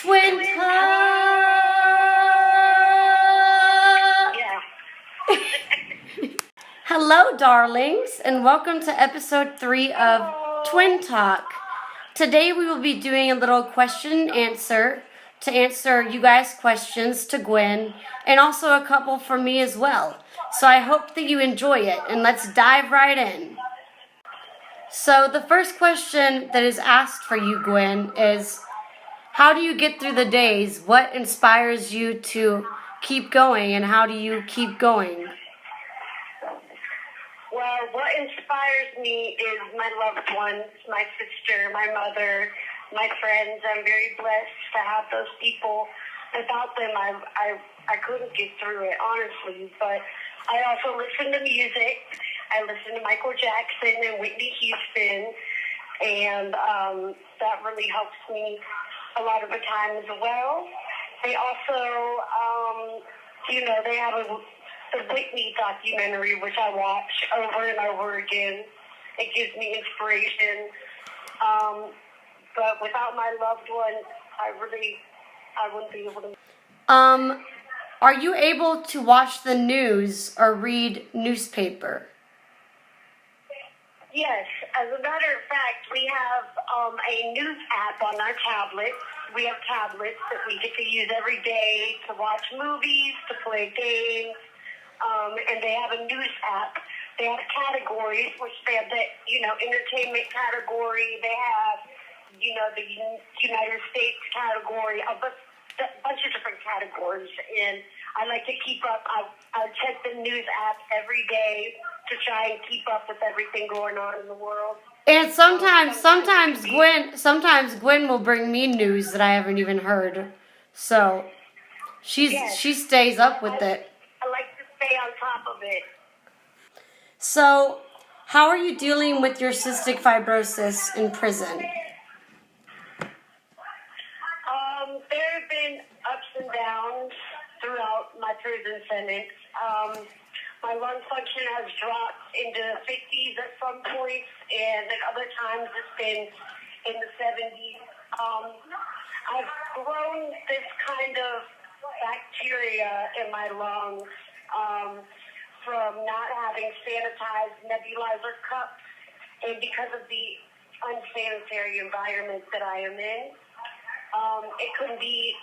Twin Talk! Yeah. Hello, darlings, and welcome to episode 3 of Twin Talk. Today we will be doing a little question and answer to answer you guys' questions to Gwynne, and also a couple from me as well. So I hope that you enjoy it, and let's dive right in. So the first question that is asked for you, Gwynne, is how do you get through the days? What inspires you to keep going, and how do you keep going? Well, what inspires me is my loved ones, my sister, my mother, my friends. I'm very blessed to have those people. Without them, I couldn't get through it, honestly. But I also listen to music. I listen to Michael Jackson and Whitney Houston, and that really helps me a lot of the time as well. They also, they have the Whitney documentary, which I watch over and over again. It gives me inspiration. But without my loved ones, I wouldn't be able to. Are you able to watch the news or read newspaper? Yes, as a matter of fact, we have a news app on our tablets. We have tablets that we get to use every day to watch movies, to play games, and they have a news app. They have categories, which they have the, entertainment category. They have, the United States category, a bunch of different categories. And I like to keep up. I check the news app every day to try and keep up with everything going on in the world. And sometimes Gwynne will bring me news that I haven't even heard. So she stays up with it. I like to stay on top of it. So, how are you dealing with your cystic fibrosis in prison? There have been ups and downs throughout my prison sentence. My lung function has dropped into the 50s at some points, and at other times it's been in the 70s. I've grown this kind of bacteria in my lungs from not having sanitized nebulizer cups, and because of the unsanitary environment that I am in, it can be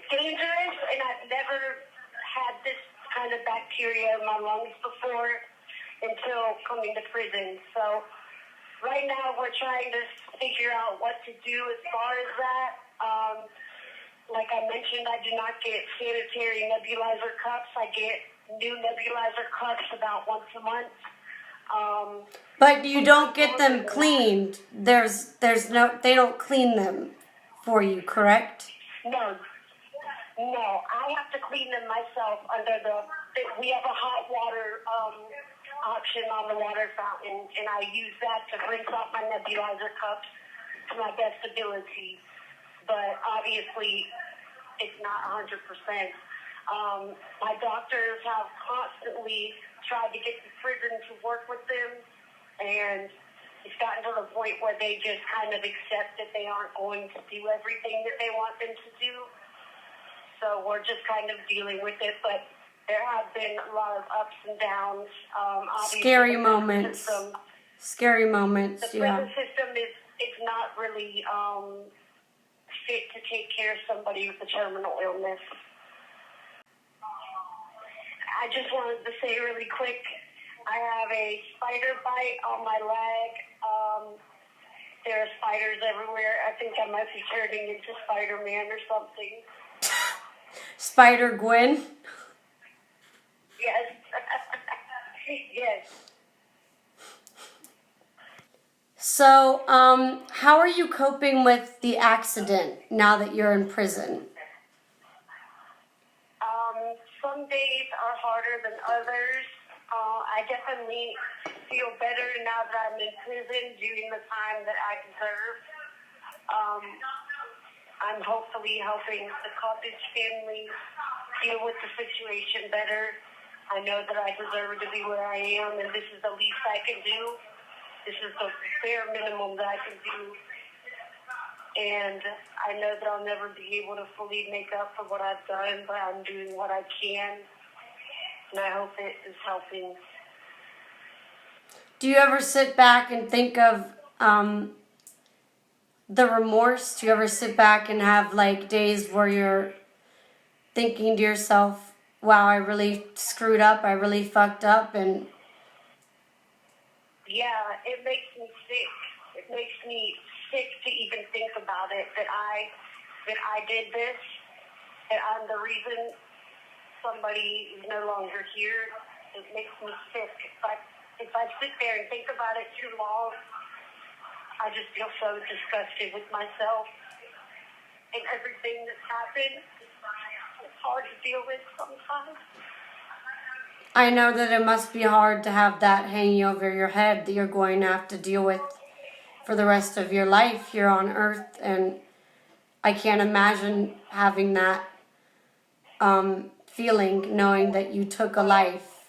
dangerous, and I've never had this kind of bacteria in my lungs before until coming to prison. So right now we're trying to figure out what to do as far as that. Like I mentioned, I do not get sanitary nebulizer cups. I get new nebulizer cups about once a month. But you don't get them cleaned. They don't clean them for you, correct? No, I have to clean them myself we have a hot water option on the water fountain, and I use that to rinse off my nebulizer cups to my best ability. But obviously, it's not 100%. My doctors have constantly tried to get the prison to work with them, and it's gotten to the point where they just kind of accept that they aren't going to do everything that they want them to do. So we're just kind of dealing with it, but there have been a lot of ups and downs. Scary moments. Scary moments, the prison system is not really fit to take care of somebody with a terminal illness. I just wanted to say really quick, I have a spider bite on my leg. There are spiders everywhere. I think I might be turning into Spider-Man or something. Spider Gwynne? Yes. Yes. So, how are you coping with the accident now that you're in prison? Some days are harder than others. I definitely feel better now that I'm in prison during the time that I deserve. I'm hopefully helping the Cottage family deal with the situation better. I know that I deserve to be where I am, and this is the least I can do. This is the bare minimum that I can do. And I know that I'll never be able to fully make up for what I've done, but I'm doing what I can, and I hope it is helping. Do you ever sit back and think of the remorse? Do you ever sit back and have like days where you're thinking to yourself, wow, I really screwed up, I really fucked up? And yeah, it makes me sick. It makes me sick to even think about it, that I did this, and I'm the reason somebody is no longer here. It makes me sick. If I sit there and think about it too long, I just feel so disgusted with myself and everything that's happened. It's hard to deal with sometimes. I know that it must be hard to have that hanging over your head that you're going to have to deal with for the rest of your life here on earth, and I can't imagine having that feeling, knowing that you took a life.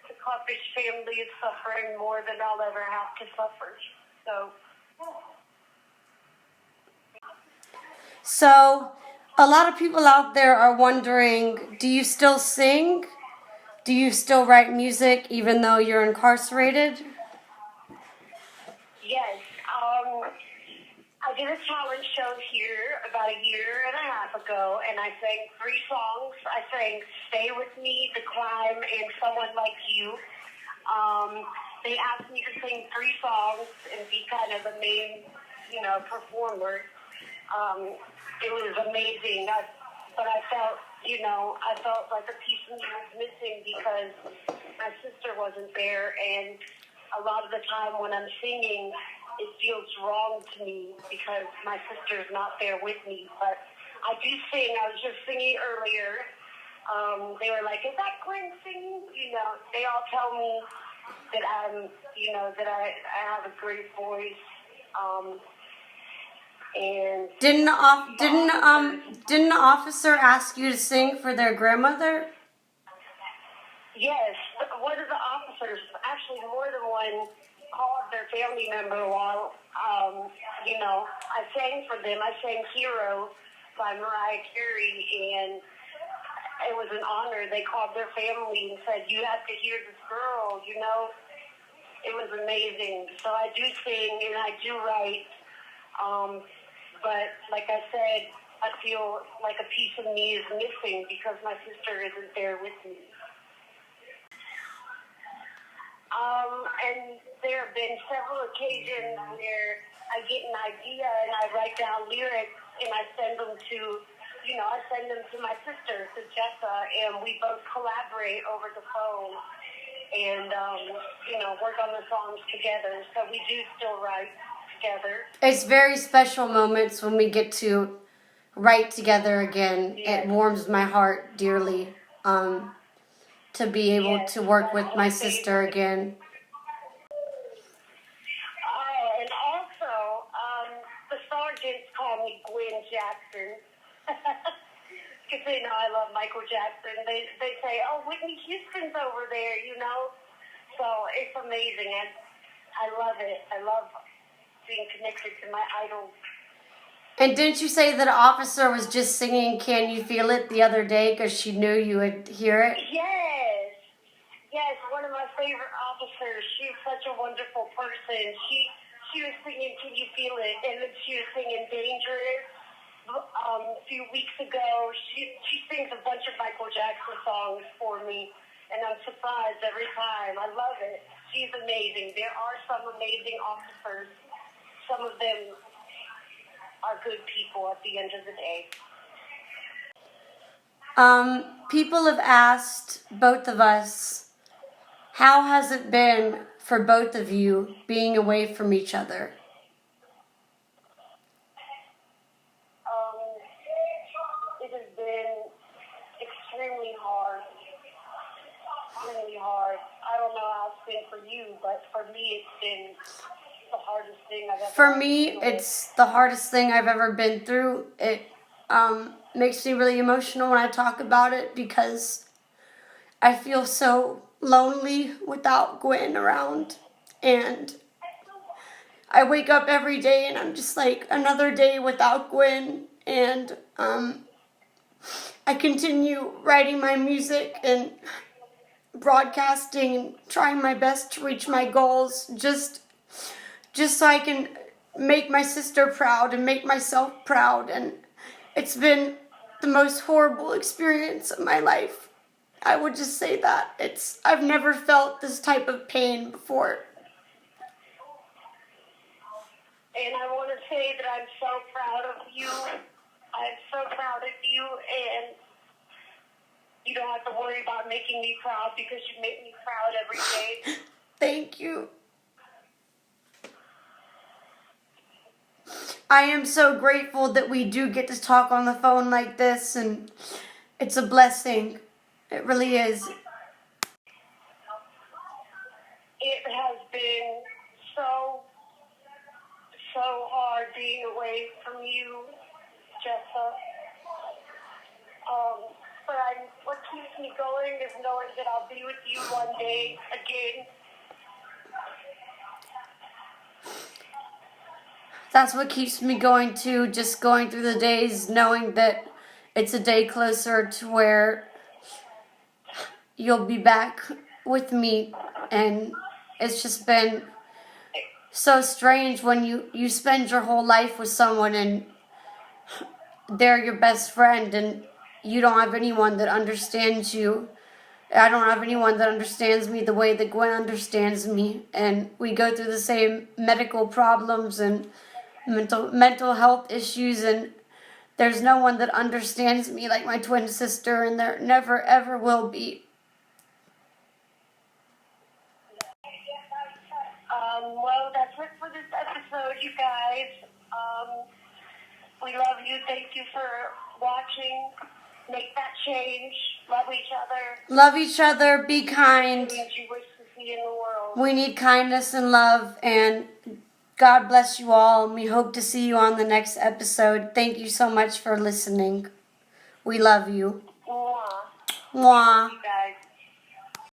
The Codfish family is suffering more than I'll ever have to suffer. So, a lot of people out there are wondering, do you still sing? Do you still write music even though you're incarcerated? Yes. I did a talent show here about a year and a half ago, and I sang 3 songs. I sang Stay With Me, The Climb, and Someone Like You. They asked me to sing 3 songs and be kind of the main, performer. It was amazing. But I felt like a piece of me was missing because my sister wasn't there, and a lot of the time when I'm singing, it feels wrong to me because my sister's not there with me. But I do sing. I was just singing earlier. They were like, "Is that Gwynne singing?" They all tell me that that I have a great voice. And didn't the officer ask you to sing for their grandmother? Yes, one of the officers, actually more than one, called their family member while, I sang for them. I sang Hero by Mariah Carey, and it was an honor. They called their family and said, "You have to hear this girl," It was amazing. So I do sing and I do write, but like I said, I feel like a piece of me is missing because my sister isn't there with me. And there have been several occasions where I get an idea and I write down lyrics and I send them to my sister, to Jessa, and we both collaborate over the phone and, work on the songs together. So we do still write together. It's very special moments when we get to write together again. Yes. It warms my heart dearly to be able to work with my sister again. Oh, and also, the sergeants call me Gwynne Jackson. Because they know I love Michael Jackson. They say, "Oh, Whitney Houston's over there," So it's amazing. I love it. I love being connected to my idols. And didn't you say that an officer was just singing "Can You Feel It" the other day because she knew you would hear it? Yes, one of my favorite officers. She's such a wonderful person. She was singing "Can You Feel It," and then she was singing "Dangerous." A few weeks ago, she sings a bunch of Michael Jackson songs for me, and I'm surprised every time. I love it. She's amazing. There are some amazing officers. Some of them are good people at the end of the day. People have asked both of us, how has it been for both of you being away from each other? It has been extremely hard. Really hard. I don't know how it's been for you, but for me, it's been the hardest thing I've ever. For me, it's the hardest thing I've ever been through. It makes me really emotional when I talk about it because I feel so lonely without Gwynne around, and I wake up every day and I'm just like, another day without Gwynne. And I continue writing my music and broadcasting and trying my best to reach my goals, just so I can make my sister proud and make myself proud. And it's been the most horrible experience of my life. I would just say that. I've never felt this type of pain before. And I want to say that I'm so proud of you. I'm so proud of you, and you don't have to worry about making me proud because you make me proud every day. Thank you. I am so grateful that we do get to talk on the phone like this, and it's a blessing. It really is. It has been so hard being away from you, Jessa. But what keeps me going is knowing that I'll be with you one day again. That's what keeps me going too, just going through the days, knowing that it's a day closer to where you'll be back with me. And it's just been so strange when you spend your whole life with someone and they're your best friend and you don't have anyone that understands you. I don't have anyone that understands me the way that Gwynne understands me, and we go through the same medical problems and mental health issues, and there's no one that understands me like my twin sister, and there never ever will be. Well, that's it for this episode, you guys. We love you. Thank you for watching. Make that change. Love each other. Love each other. Be kind. Things you wish to see in the world. We need kindness and love, and God bless you all, and we hope to see you on the next episode. Thank you so much for listening. We love you. Mwah. Mwah. You guys.